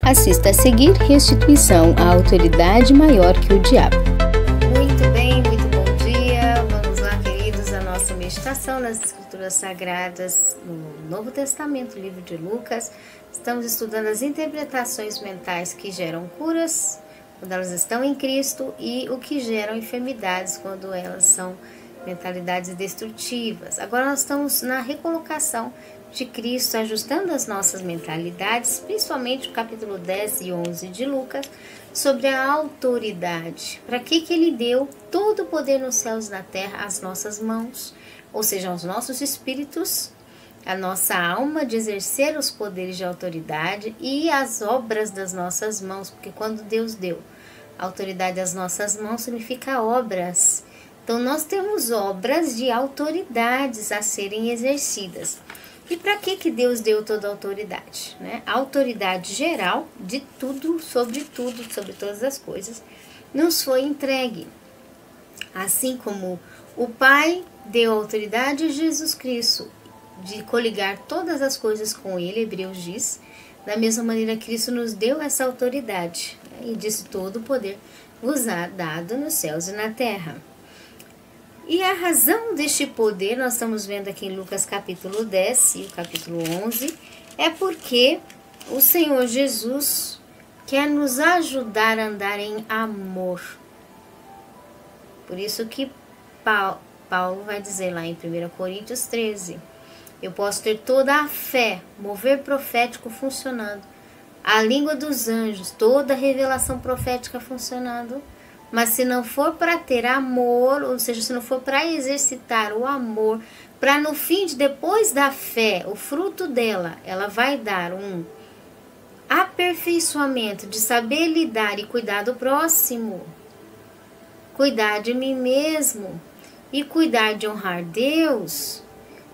Assista a seguir Restituição à autoridade maior que o diabo. Muito bem, muito bom dia. Vamos lá, queridos, a nossa meditação nas Escrituras Sagradas no Novo Testamento, livro de Lucas. Estamos estudando as interpretações mentais que geram curas quando elas estão em Cristo e o que geram enfermidades quando elas são mentalidades destrutivas. Agora nós estamos na recolocação de Cristo, ajustando as nossas mentalidades, principalmente o capítulo 10 e 11 de Lucas, sobre a autoridade. Para que Ele deu todo o poder nos céus e na terra às nossas mãos, ou seja, aos nossos espíritos, a nossa alma de exercer os poderes de autoridade e as obras das nossas mãos, porque quando Deus deu autoridade às nossas mãos, significa obras. Então nós temos obras de autoridades a serem exercidas. E para que Deus deu toda a autoridade? Né? A autoridade geral de tudo, sobre todas as coisas, nos foi entregue. Assim como o Pai deu autoridade a Jesus Cristo de coligar todas as coisas com Ele, Hebreus diz, da mesma maneira Cristo nos deu essa autoridade, né? E disse todo o poder vos há dado nos céus e na terra. E a razão deste poder, nós estamos vendo aqui em Lucas capítulo 10 e o capítulo 11, é porque o Senhor Jesus quer nos ajudar a andar em amor. Por isso que Paulo vai dizer lá em 1 Coríntios 13, eu posso ter toda a fé, mover profético funcionando, a língua dos anjos, toda a revelação profética funcionando, mas se não for para ter amor, ou seja, se não for para exercitar o amor, para no fim, depois da fé, o fruto dela, ela vai dar um aperfeiçoamento de saber lidar e cuidar do próximo, cuidar de mim mesmo e cuidar de honrar Deus.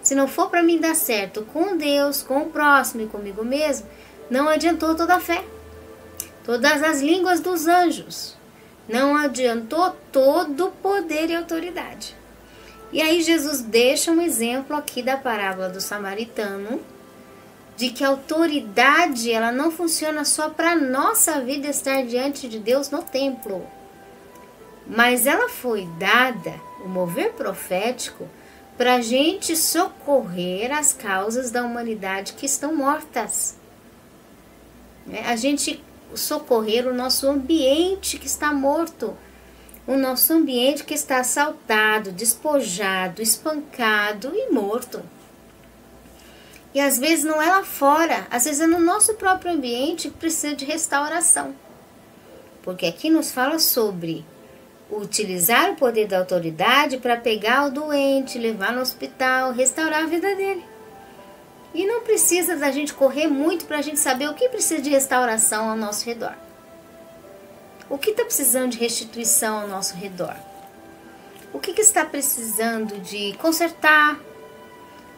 Se não for para mim dar certo com Deus, com o próximo e comigo mesmo, não adiantou toda a fé, todas as línguas dos anjos. Não adiantou todo o poder e autoridade. E aí Jesus deixa um exemplo aqui da parábola do samaritano, de que a autoridade ela não funciona só para a nossa vida estar diante de Deus no templo. Mas ela foi dada, o mover profético, para a gente socorrer as causas da humanidade que estão mortas. A gente socorrer o nosso ambiente que está morto, o nosso ambiente que está assaltado, despojado, espancado e morto. E às vezes não é lá fora, às vezes é no nosso próprio ambiente que precisa de restauração. Porque aqui nos fala sobre utilizar o poder da autoridade para pegar o doente, levar no hospital, restaurar a vida dele. E não precisa da gente correr muito para a gente saber o que precisa de restauração ao nosso redor. O que está precisando de restituição ao nosso redor? O que está precisando de consertar,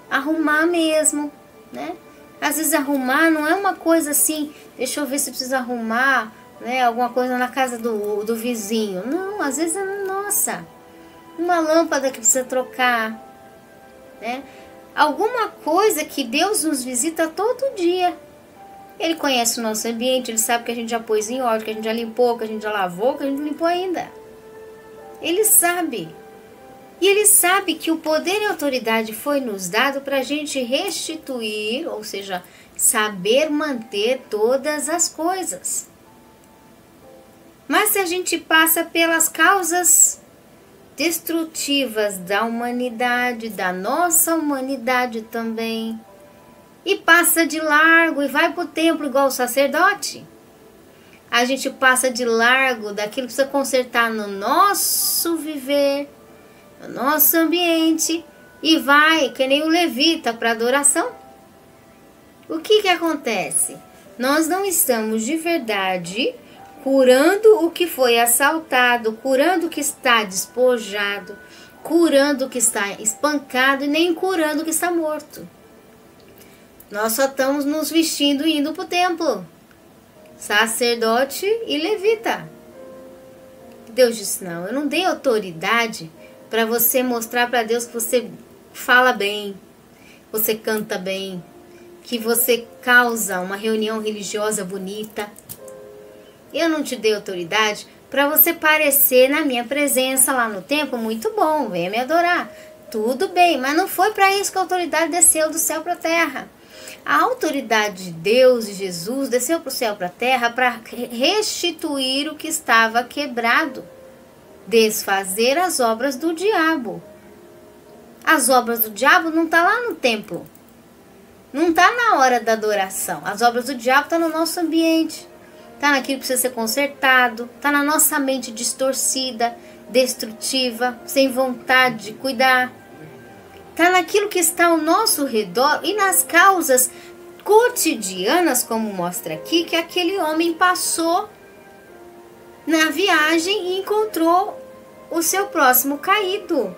arrumar mesmo, né? Às vezes arrumar não é uma coisa assim, deixa eu ver se precisa arrumar, né, alguma coisa na casa do vizinho. Não, às vezes é nossa. Uma lâmpada que precisa trocar, né? Alguma coisa que Deus nos visita todo dia. Ele conhece o nosso ambiente, Ele sabe que a gente já pôs em ordem, que a gente já limpou, que a gente já lavou, que a gente não limpou ainda. Ele sabe. E Ele sabe que o poder e a autoridade foi nos dado para a gente restituir, ou seja, saber manter todas as coisas. Mas se a gente passa pelas causas destrutivas da humanidade, da nossa humanidade também, e passa de largo e vai para o templo igual o sacerdote, a gente passa de largo daquilo que precisa consertar no nosso viver, no nosso ambiente, e vai, que nem o levita, para adoração. O que acontece? Nós não estamos de verdade curando o que foi assaltado, curando o que está despojado, curando o que está espancado e nem curando o que está morto. Nós só estamos nos vestindo e indo para o templo. Sacerdote e levita. Deus disse, não, eu não dei autoridade para você mostrar para Deus que você fala bem, você canta bem, que você causa uma reunião religiosa bonita. Eu não te dei autoridade para você parecer na minha presença lá no templo. Muito bom, venha me adorar. Tudo bem, mas não foi para isso que a autoridade desceu do céu para a terra. A autoridade de Deus e Jesus desceu para o céu para a terra para restituir o que estava quebrado. Desfazer as obras do diabo. As obras do diabo não estão lá no templo. Não está na hora da adoração. As obras do diabo estão no nosso ambiente. Está naquilo que precisa ser consertado. Está na nossa mente distorcida, destrutiva, sem vontade de cuidar. Está naquilo que está ao nosso redor e nas causas cotidianas, como mostra aqui, que aquele homem passou na viagem e encontrou o seu próximo caído,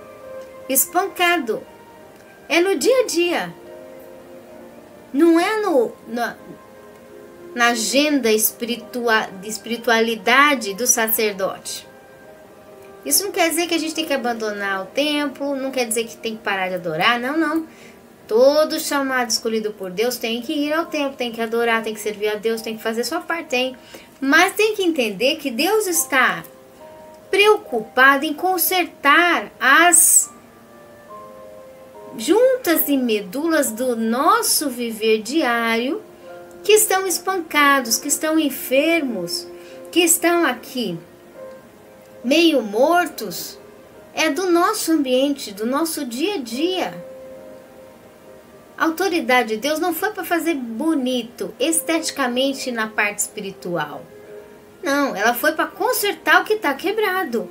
espancado. É no dia a dia. Não é na agenda de espiritualidade do sacerdote. Isso não quer dizer que a gente tem que abandonar o templo, não quer dizer que tem que parar de adorar, não, não. Todo chamado escolhido por Deus tem que ir ao templo, tem que adorar, tem que servir a Deus, tem que fazer sua parte, tem. Mas tem que entender que Deus está preocupado em consertar as juntas e medulas do nosso viver diário, que estão espancados, que estão enfermos, que estão aqui meio mortos, é do nosso ambiente, do nosso dia a dia. A autoridade de Deus não foi para fazer bonito, esteticamente na parte espiritual. Não, ela foi para consertar o que está quebrado.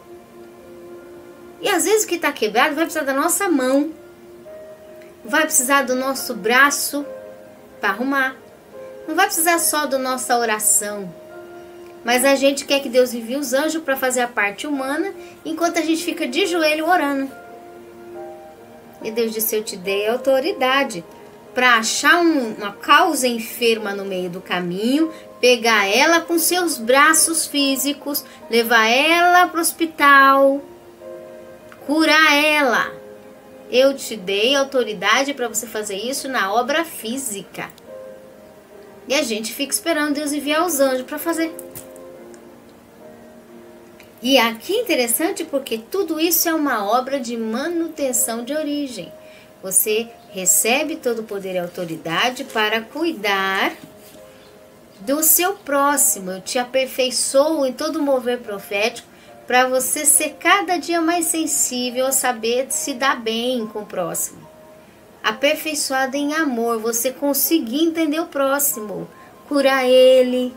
E às vezes o que está quebrado vai precisar da nossa mão, vai precisar do nosso braço para arrumar. Não vai precisar só da nossa oração. Mas a gente quer que Deus envie os anjos para fazer a parte humana, enquanto a gente fica de joelho orando. E Deus disse, eu te dei autoridade para achar uma causa enferma no meio do caminho, pegar ela com seus braços físicos, levar ela para o hospital, curar ela. Eu te dei autoridade para você fazer isso na obra física. E a gente fica esperando Deus enviar os anjos para fazer. E aqui é interessante porque tudo isso é uma obra de manutenção de origem. Você recebe todo o poder e autoridade para cuidar do seu próximo. Eu te aperfeiçoo em todo o mover profético para você ser cada dia mais sensível a saber se dar bem com o próximo. Aperfeiçoado em amor, você conseguir entender o próximo, curar ele,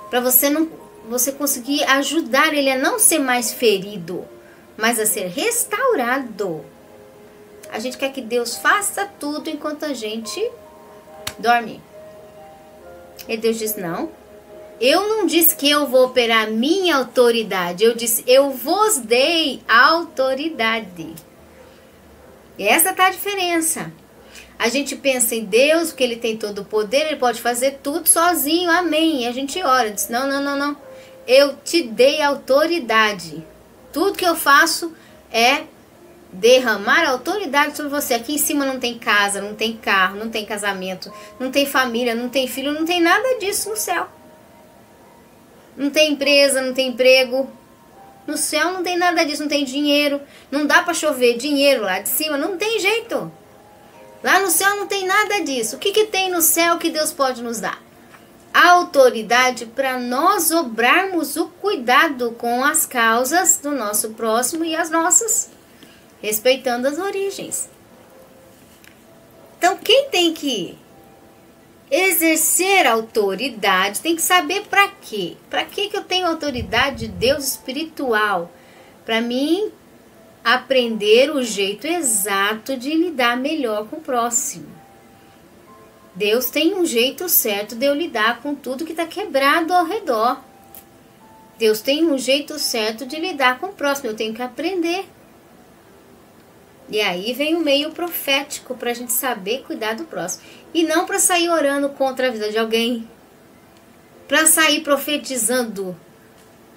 para você conseguir ajudar ele a não ser mais ferido, mas a ser restaurado. A gente quer que Deus faça tudo enquanto a gente dorme. E Deus diz, não, eu não disse que eu vou operar minha autoridade, eu disse, eu vos dei autoridade. E essa tá a diferença. A gente pensa em Deus, porque Ele tem todo o poder, Ele pode fazer tudo sozinho, amém. E a gente ora, diz, não, não, não, não. Eu te dei autoridade. Tudo que eu faço é derramar autoridade sobre você. Aqui em cima não tem casa, não tem carro, não tem casamento, não tem família, não tem filho, não tem nada disso no céu. Não tem empresa, não tem emprego. No céu não tem nada disso, não tem dinheiro. Não dá para chover dinheiro lá de cima, não tem jeito. Lá no céu não tem nada disso. O que que tem no céu que Deus pode nos dar? A autoridade para nós obrarmos o cuidado com as causas do nosso próximo e as nossas, respeitando as origens. Então quem tem que exercer autoridade tem que saber para quê. Para que eu tenho autoridade de Deus espiritual? Para mim aprender o jeito exato de lidar melhor com o próximo. Deus tem um jeito certo de eu lidar com tudo que está quebrado ao redor. Deus tem um jeito certo de lidar com o próximo. Eu tenho que aprender. E aí vem o meio profético para a gente saber cuidar do próximo. E não para sair orando contra a vida de alguém. Para sair profetizando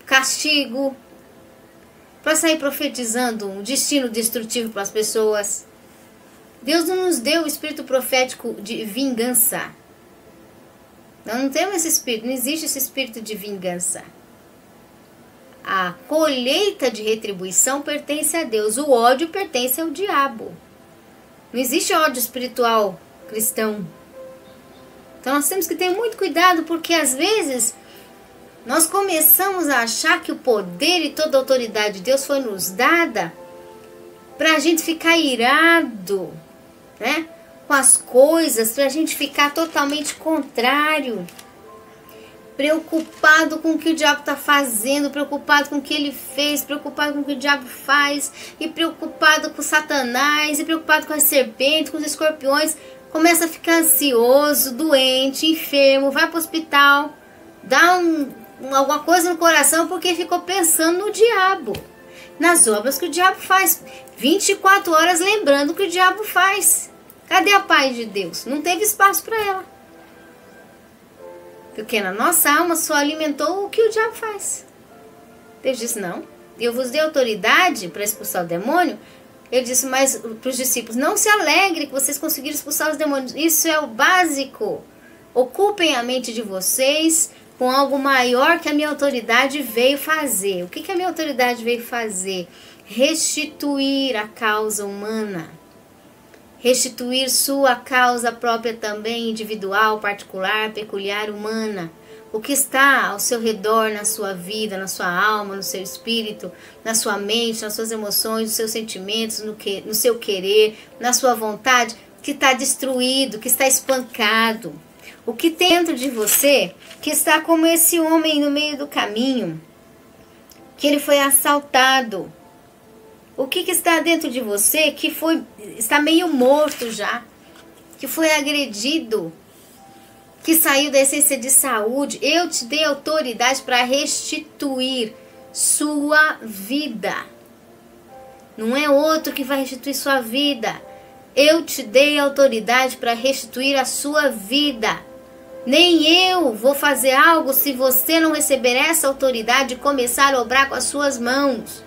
castigo. Para sair profetizando um destino destrutivo para as pessoas. Deus não nos deu o espírito profético de vingança. Nós não temos esse espírito, não existe esse espírito de vingança. A colheita de retribuição pertence a Deus, o ódio pertence ao diabo. Não existe ódio espiritual cristão. Então nós temos que ter muito cuidado, porque às vezes nós começamos a achar que o poder e toda a autoridade de Deus foi nos dada para a gente ficar irado, né, com as coisas, para a gente ficar totalmente contrário, preocupado com o que o diabo está fazendo, preocupado com o que ele fez, preocupado com o que o diabo faz, e preocupado com Satanás, e preocupado com as serpentes, com os escorpiões. Começa a ficar ansioso, doente, enfermo, vai para o hospital, dá alguma coisa no coração porque ficou pensando no diabo, nas obras que o diabo faz. 24 horas lembrando o que o diabo faz. Cadê a paz de Deus? Não teve espaço para ela. Porque na nossa alma só alimentou o que o diabo faz. Deus disse, não, eu vos dei autoridade para expulsar o demônio. Ele disse mais para os discípulos, não se alegre que vocês conseguiram expulsar os demônios. Isso é o básico. Ocupem a mente de vocês com algo maior que a minha autoridade veio fazer. O que a minha autoridade veio fazer? Restituir a causa humana. Restituir sua causa própria também, individual, particular, peculiar, humana. O que está ao seu redor na sua vida, na sua alma, no seu espírito, na sua mente, nas suas emoções, nos seus sentimentos, no seu querer, na sua vontade, que está destruído, que está espancado. O que tem dentro de você, que está como esse homem no meio do caminho, que ele foi assaltado. O que está dentro de você que está meio morto já, que foi agredido, que saiu da essência de saúde. Eu te dei autoridade para restituir sua vida. Não é outro que vai restituir sua vida. Eu te dei autoridade para restituir a sua vida. Nem eu vou fazer algo se você não receber essa autoridade e começar a obrar com as suas mãos.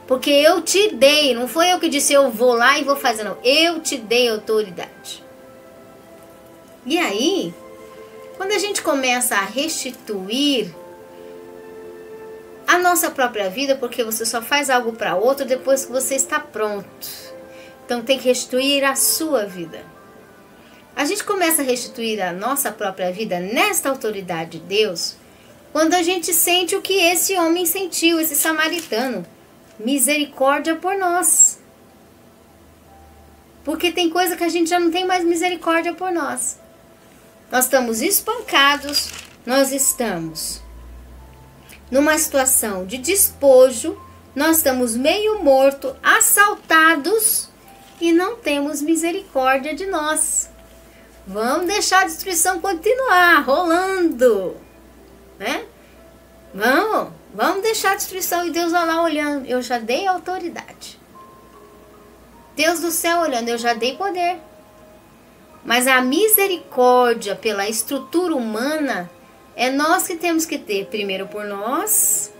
Porque eu te dei, não foi eu que disse eu vou lá e vou fazer, não. Eu te dei autoridade. E aí, quando a gente começa a restituir a nossa própria vida, porque você só faz algo para outro depois que você está pronto. Então tem que restituir a sua vida. A gente começa a restituir a nossa própria vida nesta autoridade de Deus, quando a gente sente o que esse homem sentiu, esse samaritano. Misericórdia por nós. Porque tem coisa que a gente já não tem mais misericórdia por nós. Nós estamos espancados, nós estamos numa situação de despojo, nós estamos meio morto, assaltados e não temos misericórdia de nós. Vamos deixar a destruição continuar rolando, né? Vamos deixar a destruição e Deus lá olhando. Eu já dei autoridade. Deus do céu olhando, eu já dei poder. Mas a misericórdia pela estrutura humana é nós que temos que ter. Primeiro por nós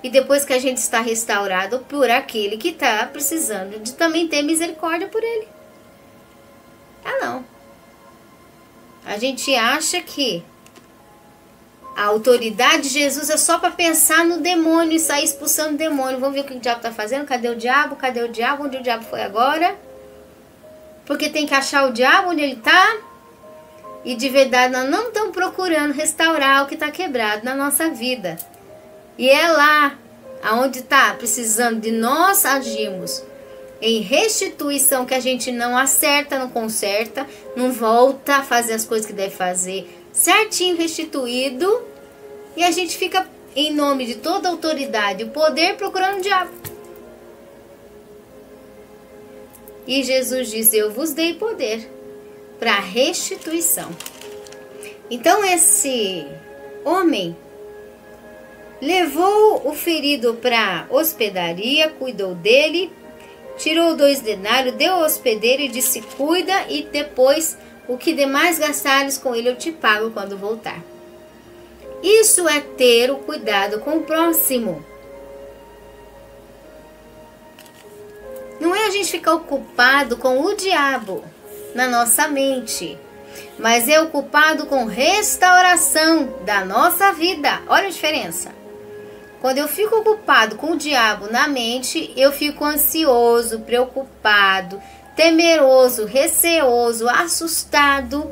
e depois que a gente está restaurado por aquele que está precisando de também ter misericórdia por ele. Não. A gente acha que a autoridade de Jesus é só para pensar no demônio e sair expulsando o demônio. Vamos ver o que o diabo está fazendo? Cadê o diabo? Cadê o diabo? Onde o diabo foi agora? Porque tem que achar o diabo onde ele está. E de verdade nós não estamos procurando restaurar o que está quebrado na nossa vida. E é lá onde está precisando de nós agirmos em restituição, que a gente não acerta, não conserta, não volta a fazer as coisas que deve fazer certinho, restituído, e a gente fica em nome de toda a autoridade e poder procurando o diabo. E Jesus diz, eu vos dei poder para restituição. Então esse homem levou o ferido para a hospedaria, cuidou dele, tirou 2 denários, deu ao hospedeiro e disse, cuida e depois o que demais gastares com ele eu te pago quando voltar. Isso é ter o cuidado com o próximo. Não é a gente ficar ocupado com o diabo. na nossa mente, mas é ocupado com restauração da nossa vida. Olha a diferença. Quando eu fico ocupado com o diabo na mente, eu fico ansioso, preocupado, temeroso, receoso, assustado.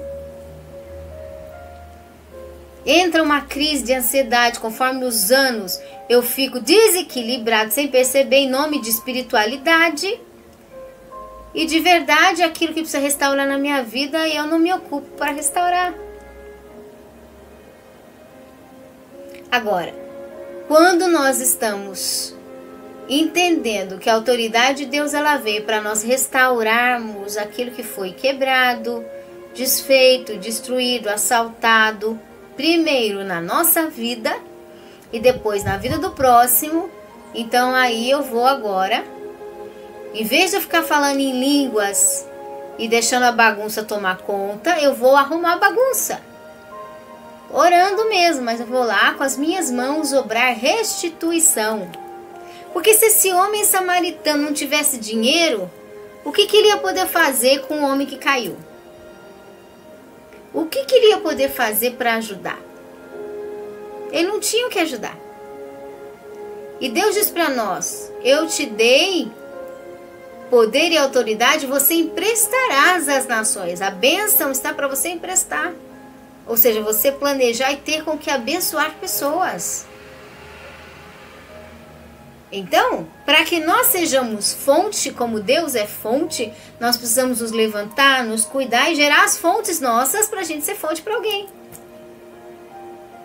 Entra uma crise de ansiedade, conforme os anos eu fico desequilibrado sem perceber, em nome de espiritualidade. E de verdade, aquilo que precisa restaurar na minha vida, eu não me ocupo para restaurar. Agora, quando nós estamos entendendo que a autoridade de Deus ela veio para nós restaurarmos aquilo que foi quebrado, desfeito, destruído, assaltado, primeiro na nossa vida e depois na vida do próximo, então aí eu vou agora, em vez de eu ficar falando em línguas e deixando a bagunça tomar conta, eu vou arrumar a bagunça. Orando mesmo, mas eu vou lá com as minhas mãos obrar restituição. Porque se esse homem samaritano não tivesse dinheiro, o que ele ia poder fazer com o homem que caiu? O que ele ia poder fazer para ajudar? Ele não tinha o que ajudar. E Deus diz para nós, eu te dei poder e autoridade, você emprestarás às nações. A bênção está para você emprestar. Ou seja, você planejar e ter com que abençoar pessoas. Então, para que nós sejamos fonte, como Deus é fonte, nós precisamos nos levantar, nos cuidar e gerar as fontes nossas para a gente ser fonte para alguém.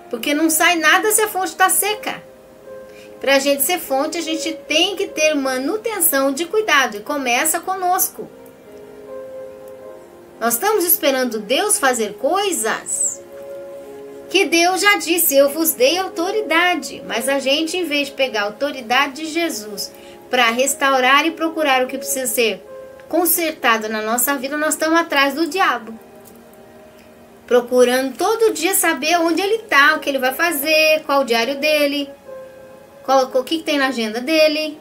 Porque não sai nada se a fonte está seca. Para a gente ser fonte, a gente tem que ter manutenção de cuidado e começa conosco. Nós estamos esperando Deus fazer coisas que Deus já disse, eu vos dei autoridade. Mas a gente, em vez de pegar a autoridade de Jesus para restaurar e procurar o que precisa ser consertado na nossa vida, nós estamos atrás do diabo. Procurando todo dia saber onde ele está, o que ele vai fazer, qual o diário dele, o que tem na agenda dele.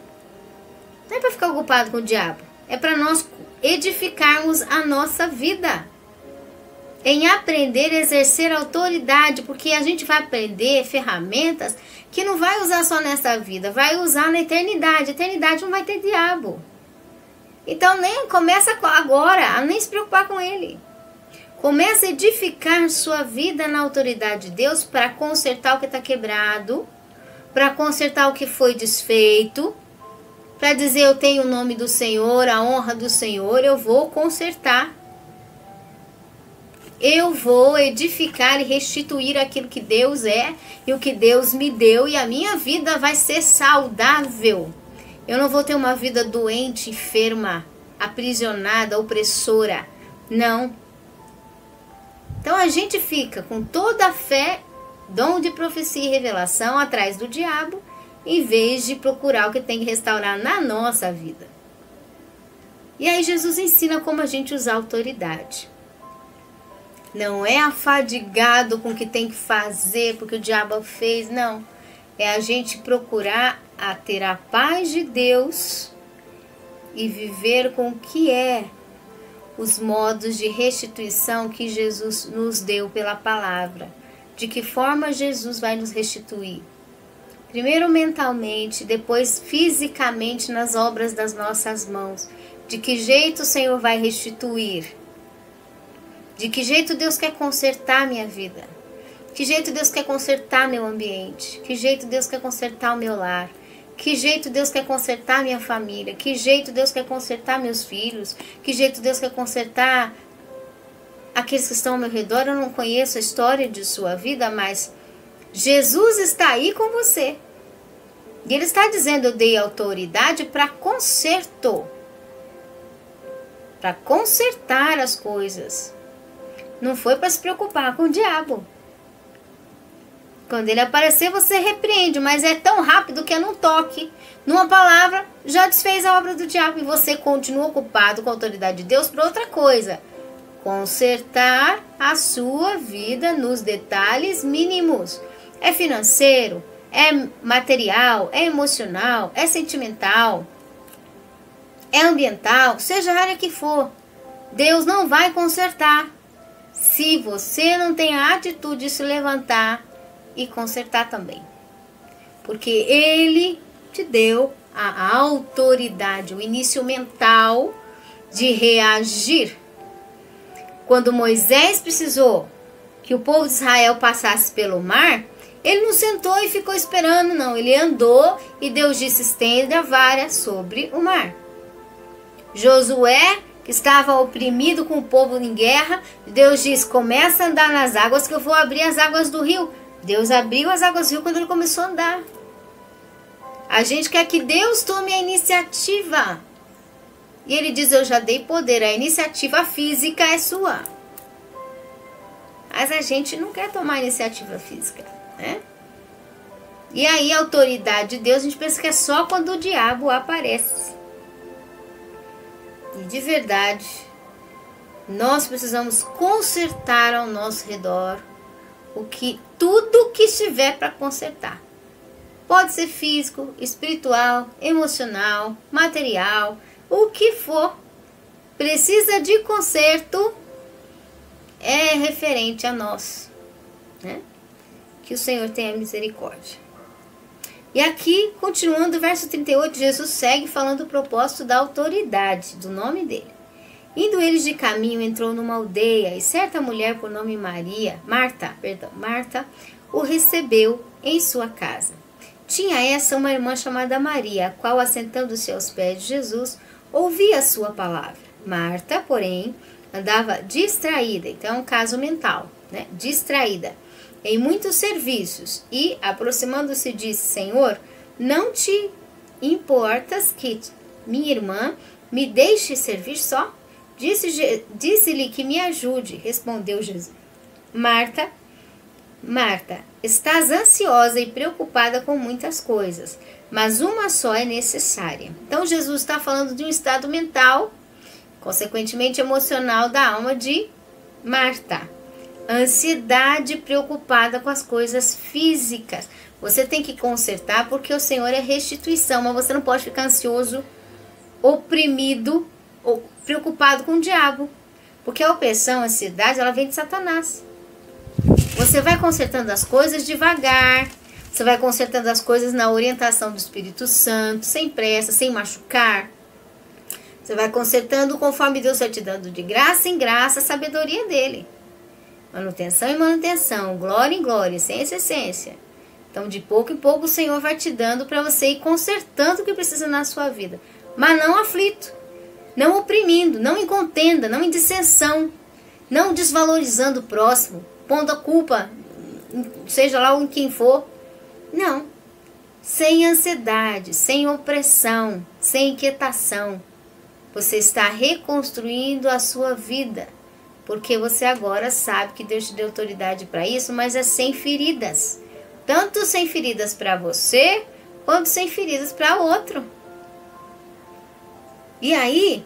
Não é para ficar ocupado com o diabo, é para nós edificarmos a nossa vida. Em aprender a exercer autoridade, porque a gente vai aprender ferramentas que não vai usar só nessa vida, vai usar na eternidade. A eternidade não vai ter diabo. Então nem começa agora a nem se preocupar com ele. Começa a edificar sua vida na autoridade de Deus para consertar o que está quebrado, para consertar o que foi desfeito, para dizer eu tenho o nome do Senhor, a honra do Senhor, eu vou consertar. Eu vou edificar e restituir aquilo que Deus é e o que Deus me deu, e a minha vida vai ser saudável. Eu não vou ter uma vida doente, enferma, aprisionada, opressora. Não. Então a gente fica com toda a fé, dom de profecia e revelação atrás do diabo, em vez de procurar o que tem que restaurar na nossa vida. E aí Jesus ensina como a gente usar a autoridade. Não é afadigado com o que tem que fazer, porque o diabo fez, não. É a gente procurar a ter a paz de Deus e viver com o que é os modos de restituição que Jesus nos deu pela palavra. De que forma Jesus vai nos restituir? Primeiro mentalmente, depois fisicamente nas obras das nossas mãos. De que jeito o Senhor vai restituir? De que jeito Deus quer consertar minha vida? Que jeito Deus quer consertar meu ambiente? Que jeito Deus quer consertar o meu lar? Que jeito Deus quer consertar minha família? Que jeito Deus quer consertar meus filhos? Que jeito Deus quer consertar aqueles que estão ao meu redor? Eu não conheço a história de sua vida, mas Jesus está aí com você. E Ele está dizendo, eu dei autoridade para conserto. Para consertar as coisas. Não foi para se preocupar com o diabo. Quando ele aparecer, você repreende, mas é tão rápido que é num toque. Numa palavra, já desfez a obra do diabo e você continua ocupado com a autoridade de Deus para outra coisa. Consertar a sua vida nos detalhes mínimos. É financeiro, é material, é emocional, é sentimental, é ambiental, seja a área que for. Deus não vai consertar se você não tem a atitude de se levantar e consertar também. Porque Ele te deu a autoridade, o início mental de reagir. Quando Moisés precisou que o povo de Israel passasse pelo mar, ele não sentou e ficou esperando, não. Ele andou e Deus disse: estenda a vara sobre o mar. Josué, que estava oprimido com o povo em guerra, Deus disse: começa a andar nas águas que eu vou abrir as águas do rio. Deus abriu as águas do rio quando ele começou a andar. A gente quer que Deus tome a iniciativa. E ele diz: eu já dei poder, a iniciativa física é sua. Mas a gente não quer tomar a iniciativa física, né? E aí a autoridade de Deus, a gente pensa que é só quando o diabo aparece. E de verdade, nós precisamos consertar ao nosso redor tudo que estiver para consertar. Pode ser físico, espiritual, emocional, material, o que for. Precisa de conserto, é referente a nós, né? Que o Senhor tenha misericórdia. E aqui, continuando o verso 38, Jesus segue falando o propósito da autoridade, do nome dele. Indo eles de caminho, entrou numa aldeia, e certa mulher por nome Marta, o recebeu em sua casa. Tinha essa uma irmã chamada Maria, a qual, assentando-se aos pés de Jesus, ouvia a sua palavra. Marta, porém, andava distraída, então é um caso mental, né? Distraída, em muitos serviços, e, aproximando-se, disse: Senhor, não te importas que minha irmã me deixe servir só? Disse-lhe que me ajude. Respondeu Jesus: Marta, estás ansiosa e preocupada com muitas coisas, mas uma só é necessária. Então Jesus está falando de um estado mental, consequentemente emocional, da alma de Marta. Ansiedade, preocupada com as coisas físicas. Você tem que consertar porque o Senhor é restituição, mas você não pode ficar ansioso, oprimido ou preocupado com o diabo. Porque a opressão, a ansiedade, ela vem de Satanás. Você vai consertando as coisas devagar, você vai consertando as coisas na orientação do Espírito Santo, sem pressa, sem machucar. Você vai consertando conforme Deus vai te dando de graça em graça a sabedoria dele. Manutenção em manutenção, glória em glória, essência em essência. Então, de pouco em pouco, o Senhor vai te dando para você ir consertando o que precisa na sua vida. Mas não aflito, não oprimindo, não em contenda, não em dissensão, não desvalorizando o próximo, pondo a culpa, seja lá em quem for. Não. Sem ansiedade, sem opressão, sem inquietação. Você está reconstruindo a sua vida. Porque você agora sabe que Deus te deu autoridade para isso, mas é sem feridas. Tanto sem feridas para você, quanto sem feridas para outro. E aí,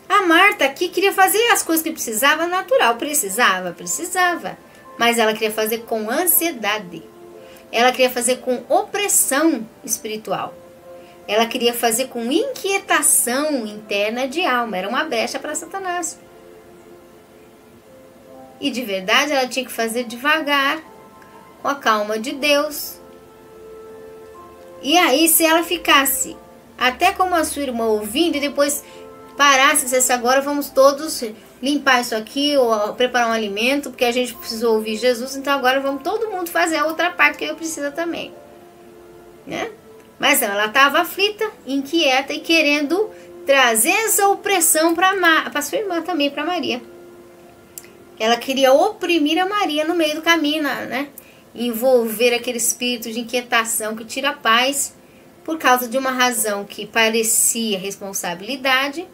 a Marta aqui queria fazer as coisas que precisava natural. Precisava. Mas ela queria fazer com ansiedade. Ela queria fazer com opressão espiritual. Ela queria fazer com inquietação interna de alma. Era uma brecha para Satanás. E de verdade ela tinha que fazer devagar, com a calma de Deus. E aí, se ela ficasse até como a sua irmã ouvindo e depois parasse e dissesse: agora vamos todos limpar isso aqui ou preparar um alimento, porque a gente precisou ouvir Jesus, então agora vamos todo mundo fazer a outra parte que eu preciso também, né? Mas ela estava aflita, inquieta e querendo trazer essa opressão para sua irmã também, para Maria. Ela queria oprimir a Maria no meio do caminho, né? Envolver aquele espírito de inquietação que tira a paz por causa de uma razão que parecia responsabilidade,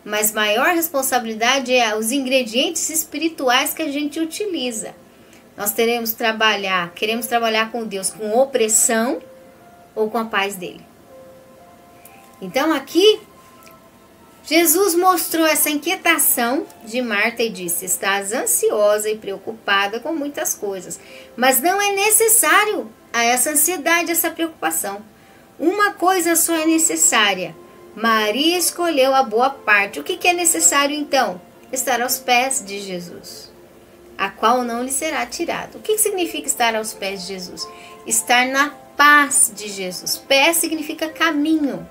mas maior responsabilidade é os ingredientes espirituais que a gente utiliza. Nós queremos trabalhar com Deus com opressão ou com a paz dele. Então aqui Jesus mostrou essa inquietação de Marta e disse: estás ansiosa e preocupada com muitas coisas, mas não é necessário a essa ansiedade, essa preocupação. Uma coisa só é necessária. Maria escolheu a boa parte. O que é necessário então? estar aos pés de Jesus, a qual não lhe será tirado. O que significa estar aos pés de Jesus? Estar na paz de Jesus. Pé significa caminho.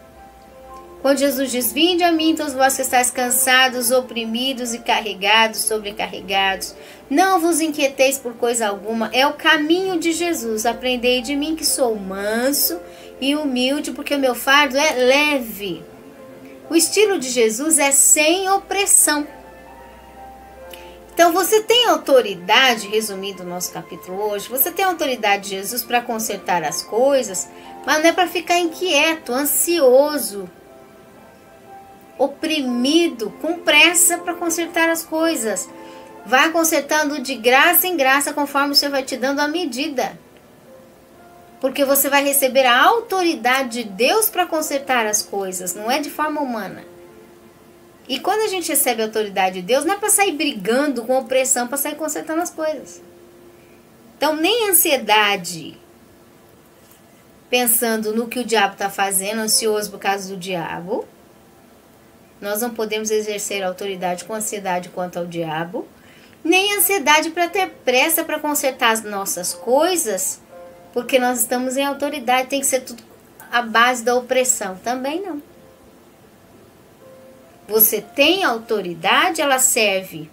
Quando Jesus diz, vinde a mim, todos vós que estáis cansados, oprimidos e carregados, sobrecarregados, não vos inquieteis por coisa alguma. É o caminho de Jesus. Aprendei de mim que sou manso e humilde, porque o meu fardo é leve. O estilo de Jesus é sem opressão. Então você tem autoridade, resumindo o nosso capítulo hoje, você tem autoridade de Jesus para consertar as coisas, mas não é para ficar inquieto, ansioso, oprimido, com pressa para consertar as coisas. Vai consertando de graça em graça, conforme você vai te dando a medida. Porque você vai receber a autoridade de Deus para consertar as coisas, não é de forma humana. E quando a gente recebe a autoridade de Deus, não é para sair brigando com opressão, para sair consertando as coisas. Então, nem ansiedade, pensando no que o diabo está fazendo, ansioso por causa do diabo. Nós não podemos exercer autoridade com ansiedade quanto ao diabo. Nem ansiedade para ter pressa para consertar as nossas coisas, porque nós estamos em autoridade, tem que ser tudo à base da opressão. Também não. Você tem autoridade, ela serve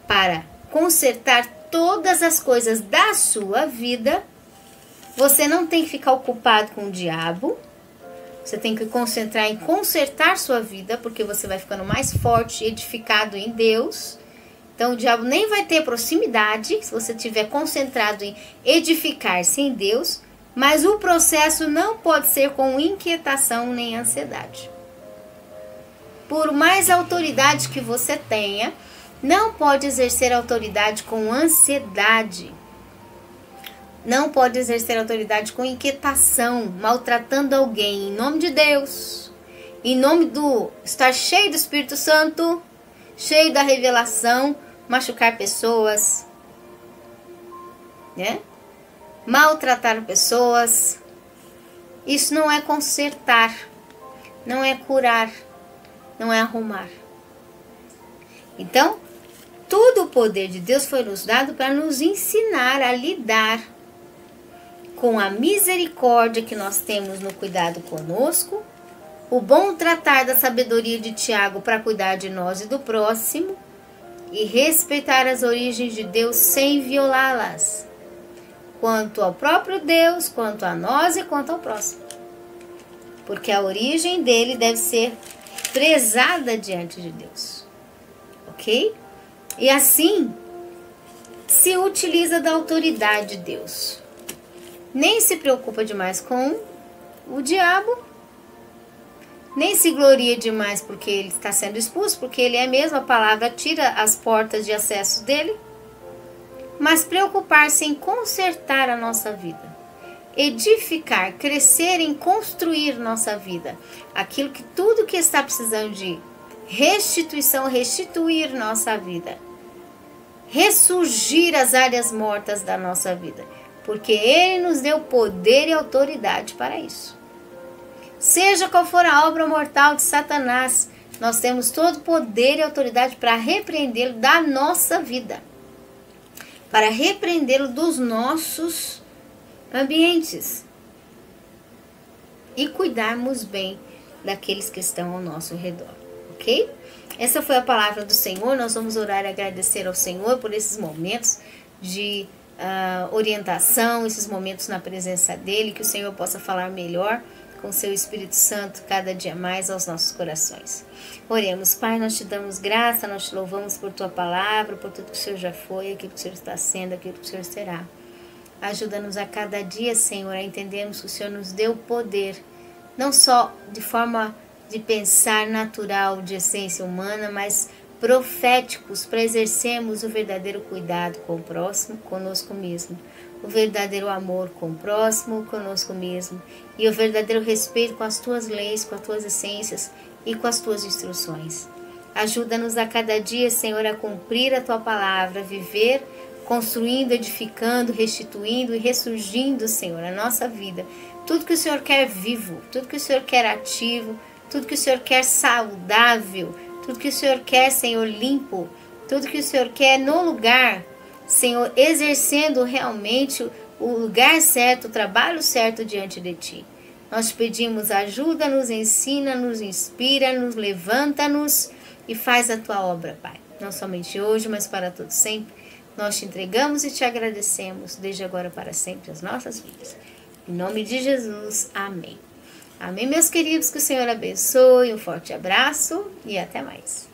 para consertar todas as coisas da sua vida. Você não tem que ficar ocupado com o diabo. Você tem que concentrar em consertar sua vida, porque você vai ficando mais forte, edificado em Deus. Então o diabo nem vai ter proximidade, se você estiver concentrado em edificar-se em Deus. Mas o processo não pode ser com inquietação nem ansiedade. Por mais autoridade que você tenha, não pode exercer autoridade com ansiedade. Não pode exercer autoridade com inquietação, maltratando alguém em nome de Deus. Em nome do estar cheio do Espírito Santo, cheio da revelação, machucar pessoas, né? Maltratar pessoas. Isso não é consertar, não é curar, não é arrumar. Então, todo o poder de Deus foi nos dado para nos ensinar a lidar com a misericórdia que nós temos no cuidado conosco, o bom tratar da sabedoria de Tiago para cuidar de nós e do próximo, e respeitar as origens de Deus sem violá-las, quanto ao próprio Deus, quanto a nós e quanto ao próximo. Porque a origem dele deve ser prezada diante de Deus. Ok? E assim, se utiliza da autoridade de Deus. Nem se preocupa demais com o diabo, nem se gloria demais porque ele está sendo expulso, porque ele é mesmo, a palavra tira as portas de acesso dele, mas preocupar-se em consertar a nossa vida, edificar, crescer em construir nossa vida, aquilo que tudo que está precisando de restituição, restituir nossa vida, ressurgir as áreas mortas da nossa vida, porque Ele nos deu poder e autoridade para isso. Seja qual for a obra mortal de Satanás, nós temos todo o poder e autoridade para repreendê-lo da nossa vida, para repreendê-lo dos nossos ambientes e cuidarmos bem daqueles que estão ao nosso redor, ok? Essa foi a palavra do Senhor. Nós vamos orar e agradecer ao Senhor por esses momentos de orientação, esses momentos na presença dEle, que o Senhor possa falar melhor com o seu Espírito Santo cada dia mais aos nossos corações. Oremos. Pai, nós te damos graça, nós te louvamos por tua palavra, por tudo que o Senhor já foi, aquilo que o Senhor está sendo, aquilo que o Senhor será. Ajuda-nos a cada dia, Senhor, a entendermos que o Senhor nos deu poder, não só de forma de pensar natural, de essência humana, mas proféticos, para exercermos o verdadeiro cuidado com o próximo, conosco mesmo, o verdadeiro amor com o próximo, conosco mesmo, e o verdadeiro respeito com as tuas leis, com as tuas essências e com as tuas instruções. Ajuda-nos a cada dia, Senhor, a cumprir a tua palavra, a viver construindo, edificando, restituindo e ressurgindo, Senhor, a nossa vida. Tudo que o Senhor quer vivo, tudo que o Senhor quer ativo, tudo que o Senhor quer saudável, tudo que o Senhor quer, Senhor, limpo, tudo que o Senhor quer no lugar, Senhor, exercendo realmente o lugar certo, o trabalho certo diante de Ti. Nós te pedimos, ajuda-nos, ensina-nos, inspira-nos, levanta-nos e faz a Tua obra, Pai. Não somente hoje, mas para todo sempre. Nós te entregamos e te agradecemos, desde agora para sempre, as nossas vidas. Em nome de Jesus, amém. Amém, meus queridos, que o Senhor abençoe, um forte abraço e até mais.